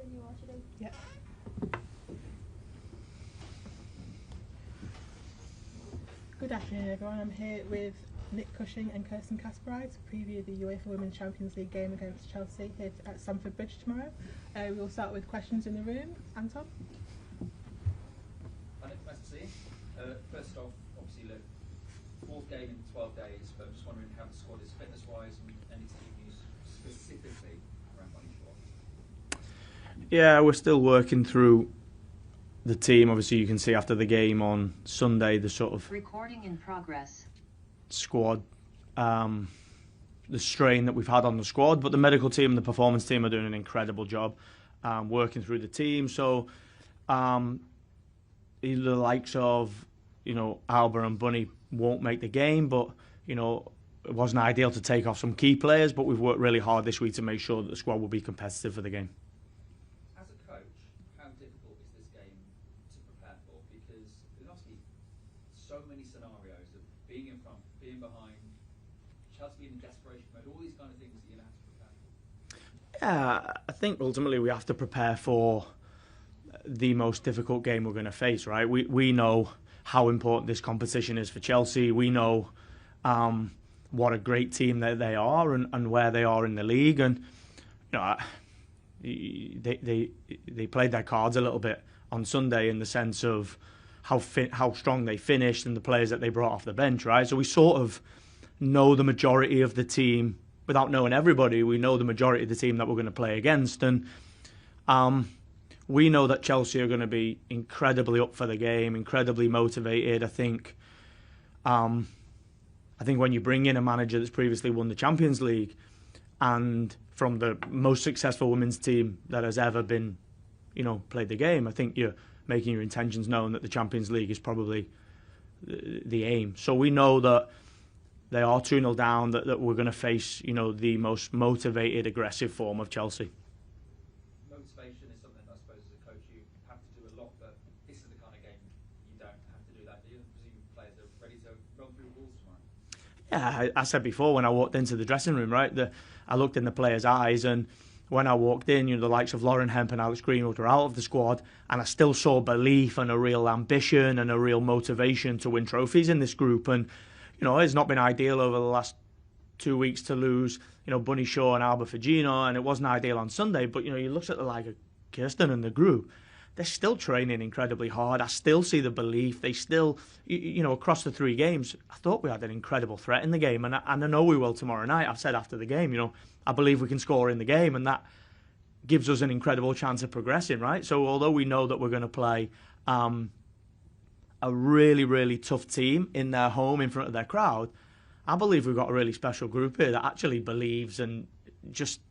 when you are today? Yeah. Good afternoon, everyone. I'm here with Nick Cushing and Kirsten Kasperide to preview the UEFA Women's Champions League game against Chelsea here at Stamford Bridge tomorrow. We will start with questions in the room. Anton? Hi Nick, nice to see you. First off, obviously, look, fourth game in 12 days, but I'm just wondering how the squad is fitness-wise and any team news specifically around Bunny Shaw. Yeah, we're still working through the team. Obviously, you can see after the game on Sunday the sort of recording in progress squad, the strain that we've had on the squad. But the medical team and the performance team are doing an incredible job working through the team. So either the likes of Alba and Bunny won't make the game, but it wasn't ideal to take off some key players. But we've worked really hard this week to make sure that the squad will be competitive for the game. As a coach, how difficult is this game to prepare for? Because there must be so many scenarios of being in front, being behind, Chelsea being in desperation mode, all these kind of things that you're going to have to prepare for. Yeah, I think ultimately we have to prepare for the most difficult game we're going to face, right? We know how important this competition is for Chelsea. We know what a great team that they are and where they are in the league. And they played their cards a little bit on Sunday in the sense of how strong they finished and the players that they brought off the bench, right? So we sort of know the majority of the team without knowing everybody. We know the majority of the team that we're going to play against, and we know that Chelsea are going to be incredibly up for the game, incredibly motivated. I think when you bring in a manager that's previously won the Champions League and from the most successful women's team that has ever been, played the game, I think you're making your intentions known that the Champions League is probably the aim. So we know that they are 2-0 down, that we're going to face, the most motivated, aggressive form of Chelsea. Motivation is something I suppose as a coach you have to do a lot, but this is the kind of game you don't have to do that, do you? I presume players are ready to run through walls tomorrow. Yeah, I said before when I walked into the dressing room, right, I looked in the players' eyes, and when I walked in, the likes of Lauren Hemp and Alex Greenwood were out of the squad, and I still saw belief and a real ambition and a real motivation to win trophies in this group. And it's not been ideal over the last 2 weeks to lose, Bunny Shaw and Alba Fagino, and it wasn't ideal on Sunday. But you look at the like of Kirsten and the group, they're still training incredibly hard. I still see the belief. They still, across the 3 games, I thought we had an incredible threat in the game, and I know we will tomorrow night. I've said after the game, I believe we can score in the game, and that gives us an incredible chance of progressing, right? So although we know that we're going to play a really, really tough team in their home in front of their crowd, I believe we've got a really special group here that actually believes and just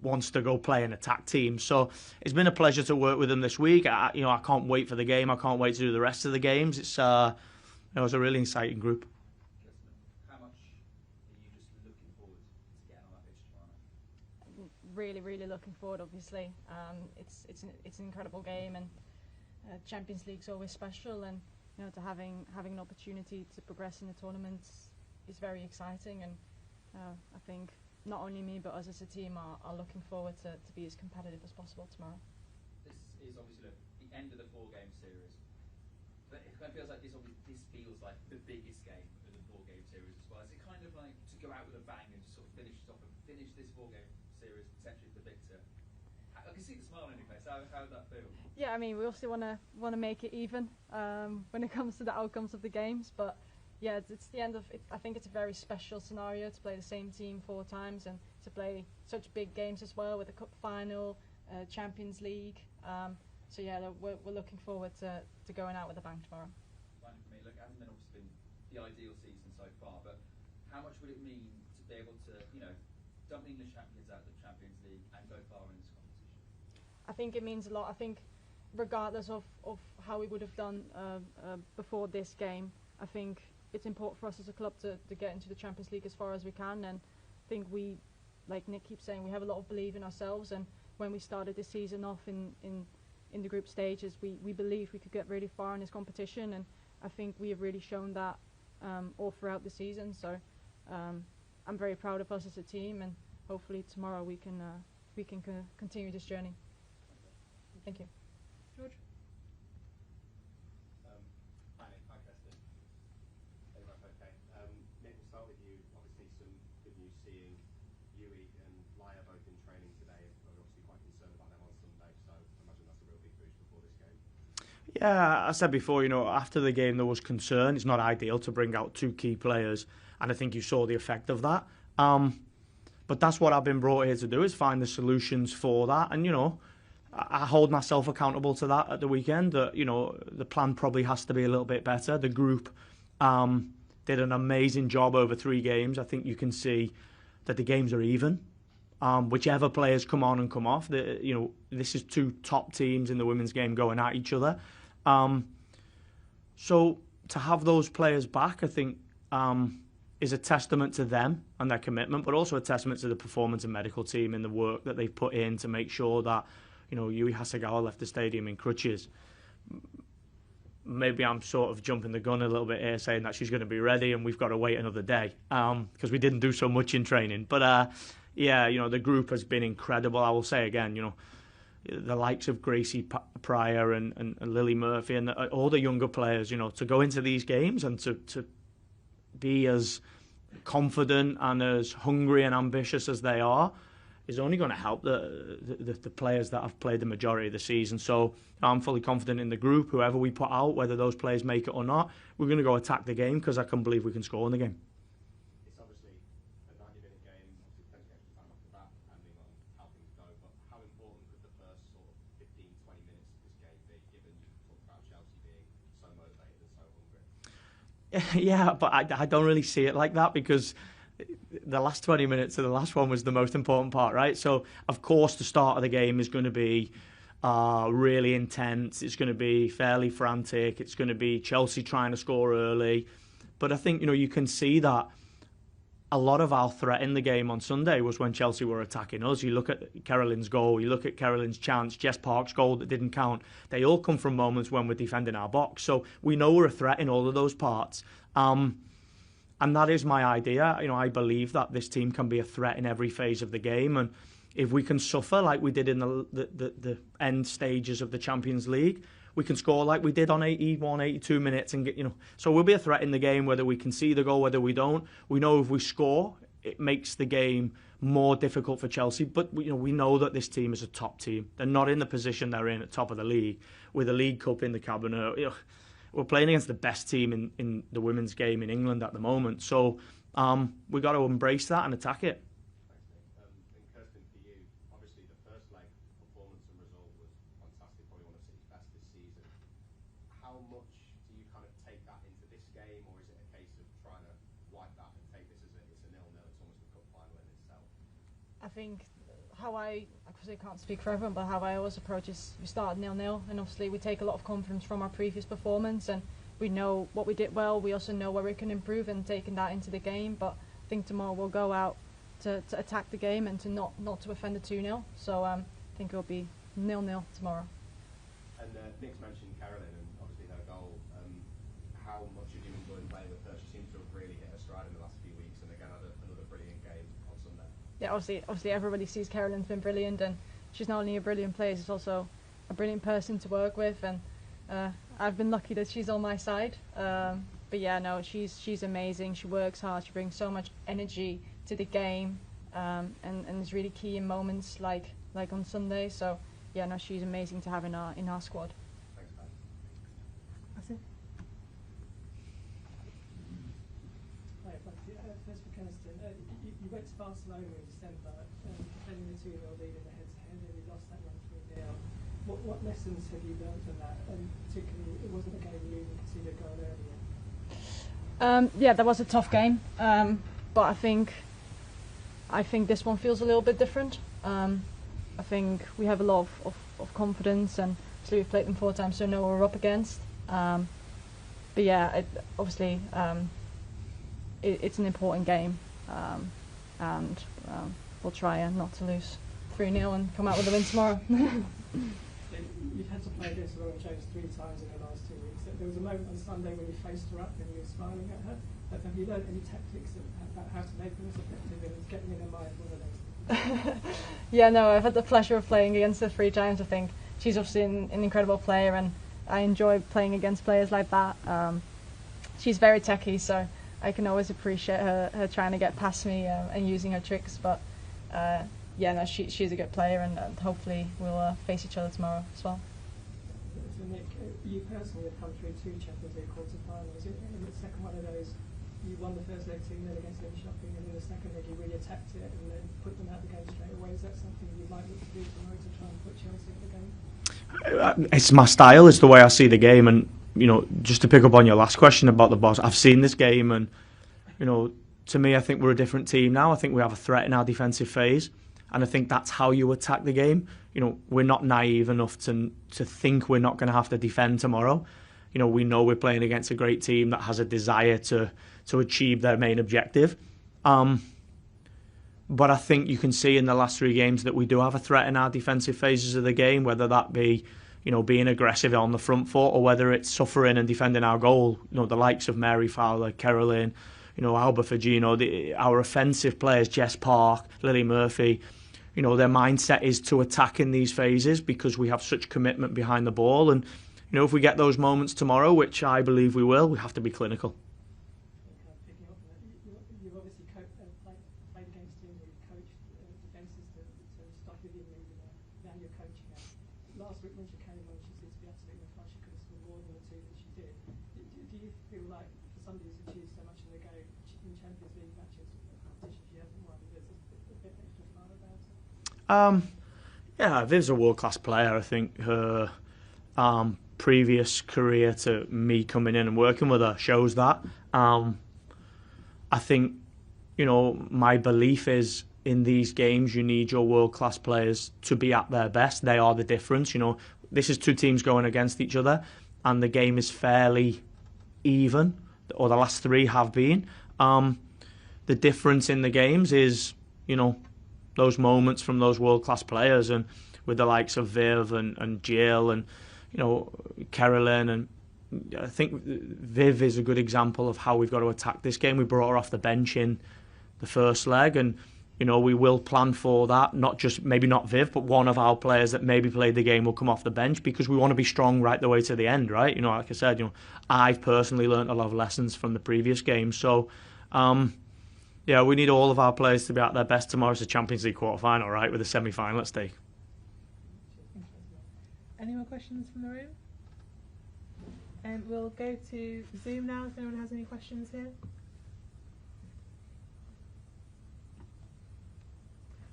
wants to go play an attack team. So it's been a pleasure to work with them this week. I can't wait for the game. I can't wait to do the rest of the games. It's a really exciting group. How much are you just looking forward to getting on that pitch tomorrow? Really, really looking forward. Obviously, it's an incredible game, and Champions League's always special, and to having an opportunity to progress in the tournament is very exciting. And I think not only me but us as a team are looking forward to be as competitive as possible tomorrow. This is obviously the end of the 4-game series, but it kind of feels like this feels like the biggest game of the 4-game series as well. Is it kind of like to go out with a bang and just sort of finish this off and finish this 4-game series potentially the victor? I can see the smile on your face. How does that feel? Yeah, I mean, we also want to make it even when it comes to the outcomes of the games, but yeah, it's the end of it. I think it's a very special scenario to play the same team 4 times and to play such big games as well with the cup final, Champions League. So yeah, we're looking forward to going out with a bang tomorrow. Fine for me. Look, it hasn't been obviously been the ideal season so far, but how much would it mean to be able to, dump the English champions out of the Champions League and go far in this competition? I think it means a lot. I think regardless of how we would have done before this game, I think it's important for us as a club to get into the Champions League as far as we can. And I think we, like Nick keeps saying, we have a lot of belief in ourselves. And when we started this season off in the group stages, we believed we could get really far in this competition. And I think we have really shown that all throughout the season. So I'm very proud of us as a team, and hopefully tomorrow we can continue this journey. Thank you. George? Hi Nick, hi Kirsten. Okay. Nick, we'll start with you. Obviously some good news seeing Yui and Laya both in training today. We're obviously quite concerned about them on Sunday, so I imagine that's a real big boost before this game. Yeah, I said before, after the game there was concern. It's not ideal to bring out two key players, and I think you saw the effect of that. But that's what I've been brought here to do, is find the solutions for that. And, I hold myself accountable to that at the weekend, that, the plan probably has to be a little bit better. The group did an amazing job over 3 games. I think you can see that the games are even. Whichever players come on and come off, this is 2 top teams in the women's game going at each other. So to have those players back, I think, is a testament to them and their commitment, but also a testament to the performance and medical team and the work that they've put in to make sure that, Yui Hasegawa left the stadium in crutches. Maybe I'm sort of jumping the gun a little bit here, saying that she's going to be ready and we've got to wait another day, because we didn't do so much in training. But the group has been incredible. I will say again, the likes of Gracie Pryor and Lily Murphy and all the younger players, to go into these games and to be as confident and as hungry and ambitious as they are is only going to help the players that have played the majority of the season. So I'm fully confident in the group. Whoever we put out, whether those players make it or not, we're going to go attack the game, because I can believe we can score in the game. It's obviously a 90-minute game. Obviously, depends on extra time after that, depending on how things go. But how important could the first sort of 15, 20 minutes of this game be, given you talked about Chelsea being so motivated and so hungry? Yeah, but I don't really see it like that, because the last 20 minutes of the last one was the most important part, right? So, of course, the start of the game is going to be really intense. It's going to be fairly frantic. It's going to be Chelsea trying to score early. But I think, you can see that a lot of our threat in the game on Sunday was when Chelsea were attacking us. You look at Carolyn's goal, you look at Carolyn's chance, Jess Park's goal that didn't count. They all come from moments when we're defending our box. So we know we're a threat in all of those parts. And that is my idea. I believe that this team can be a threat in every phase of the game. And if we can suffer like we did in the end stages of the Champions League, we can score like we did on 81, 82 minutes and get, so we'll be a threat in the game, whether we can see the goal, whether we don't. We know if we score, it makes the game more difficult for Chelsea. But we know that this team is a top team. They're not in the position they're in at top of the league with a League Cup in the cabinet. We're playing against the best team in the women's game in England at the moment. So we've got to embrace that and attack it. Thanks, Nick. And Kirsten, for you, obviously the first leg performance and result was fantastic, probably one of City's best this season. How much do you kind of take that into this game, or is it a case of trying to wipe that and take this as it's a 0-0, it's almost a cup final in itself? I think how I can't speak for everyone, but how I always approach is we start 0-0, and obviously we take a lot of confidence from our previous performance, and we know what we did well. We also know where we can improve, and taking that into the game. But I think tomorrow we'll go out to attack the game and to not to offend a 2-0. So I think it'll be 0-0 tomorrow. And Nick's mentioned Carolyn and obviously her goal. How much have you enjoyed playing with her? She seems to have really hit her stride in the last few weeks, and again had another brilliant game on Sunday. Yeah, obviously everybody sees Carolyn's been brilliant, and she's not only a brilliant player, she's also a brilliant person to work with, and I've been lucky that she's on my side. But yeah, no, she's amazing. She works hard. She brings so much energy to the game, and is really key in moments like on Sunday. So yeah, no, she's amazing to have in our squad. Thanks, man. That's it. Hi, first for Kirsten. You went to Barcelona in December, defending the 2-0 lead in the head-to-head, and you lost that one 3-0. What lessons have you learned from that? And particularly, it wasn't a game you conceded a goal earlier. Yeah, that was a tough game, but I think this one feels a little bit different. I think we have a lot of confidence, and so we've played them 4 times, so know what we're up against. But yeah, obviously it's an important game, and we'll try not to lose 3-0 and come out with a win tomorrow. You've had to play against Lauren Jones 3 times in the last 2 weeks. There was a moment on Sunday when you faced her up and you were smiling at her. Have you learned any tactics about how to make them as effective and getting in her mind one of those? Yeah, no, I've had the pleasure of playing against her 3 times. I think she's obviously an incredible player, and I enjoy playing against players like that. She's very techy, so I can always appreciate her trying to get past me and using her tricks. But yeah, no, she's a good player, and hopefully we'll face each other tomorrow as well. So Nick, you personally have come through 2 Champions League quarter-finals. In the second one of those, you won the first leg 2-0 against Linköping, and in the second leg you really attacked it and then put them out the game straight away. Is that something you'd like to do tomorrow to try and put Chelsea in the game? It's my style. It's the way I see the game, and just to pick up on your last question about the boss, I've seen this game, and to me, I think we're a different team now. I think we have a threat in our defensive phase, and I think that's how you attack the game. We're not naive enough to think we're not going to have to defend tomorrow. We know we're playing against a great team that has a desire to achieve their main objective. But I think you can see in the last 3 games that we do have a threat in our defensive phases of the game, whether that be being aggressive on the front foot, or whether it's suffering and defending our goal. The likes of Mary Fowler, Carolyn, Alba Fagino, our offensive players, Jess Park, Lily Murphy, their mindset is to attack in these phases because we have such commitment behind the ball. And if we get those moments tomorrow, which I believe we will, we have to be clinical. Picking up on that, you've obviously played against teams where you've coached defences to stop within league, now you're coaching it. Last week when she came on, she seemed to be absolutely on fire. She could have scored more than the 2 that she did. Do you feel like, for somebody who's achieved so much in the game, in Champions League matches, competitions she hasn't won, there's a bit extra fire about it? Yeah, Viv's a world-class player. I think her previous career to me coming in and working with her shows that. I think, my belief is in these games you need your world-class players to be at their best. They are the difference. This is 2 teams going against each other, and the game is fairly even, or the last 3 have been. The difference in the games is, those moments from those world-class players, and with the likes of Viv and Jill and Carolyn, and I think Viv is a good example of how we've got to attack this game. We brought her off the bench in the first leg, and we will plan for that. Maybe not Viv, but one of our players that maybe played the game will come off the bench, because we want to be strong right the way to the end, right? Like I said, I've personally learned a lot of lessons from the previous game. So, yeah, we need all of our players to be at their best tomorrow. It's a Champions League quarter-final, right, with a semi-final at stake. Any more questions from the room? We'll go to Zoom now if anyone has any questions here.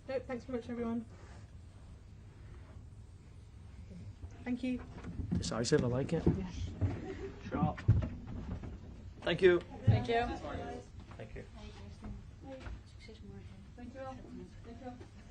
Nope, thanks very much everyone. Thank you. Decisive, I like it. Yes. Sharp. Thank you. Thank you. Thank you. Succes morgen. Thank you.